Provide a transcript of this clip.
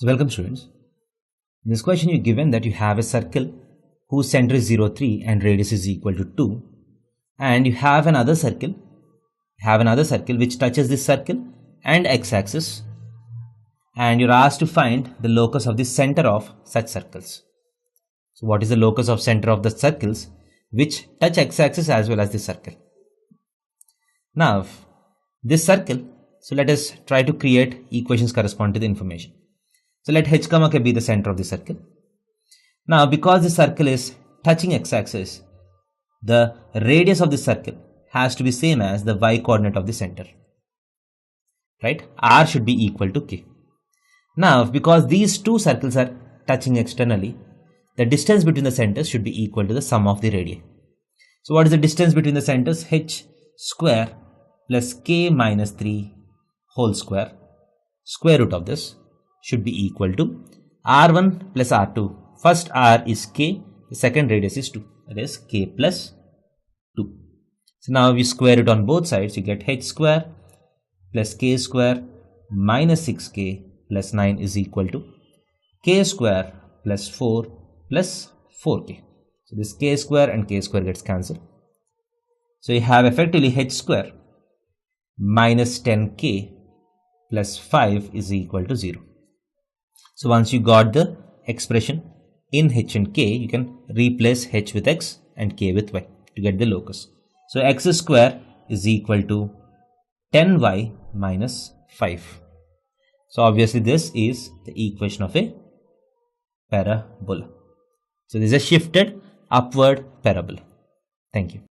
So welcome students. In this question you're given that you have a circle whose center is 0, 3 and radius is equal to 2, and you have another circle which touches this circle and x-axis, and you're asked to find the locus of the center of such circles. So what is the locus of center of the circles which touch x-axis as well as the circle? Now this circle, so let us try to create equations corresponding to the information. So let h comma k be the center of the circle. Now because the circle is touching x-axis, the radius of the circle has to be same as the y coordinate of the center, right? R should be equal to k. Now because these two circles are touching externally, the distance between the centers should be equal to the sum of the radii. So what is the distance between the centers? H square plus k minus 3 whole square root of this should be equal to r1 plus r2. First r is k, the second radius is 2, that is k plus 2. So now we square it on both sides, you get h square plus k square minus 6k plus 9 is equal to k square plus 4 plus 4k. So this k square and k square gets cancelled. So you have effectively h square minus 10k plus 5 is equal to 0. So once you got the expression in h and k, you can replace h with x and k with y to get the locus. So x square is equal to 10y minus 5. So obviously this is the equation of a parabola. So this is a shifted upward parabola. Thank you.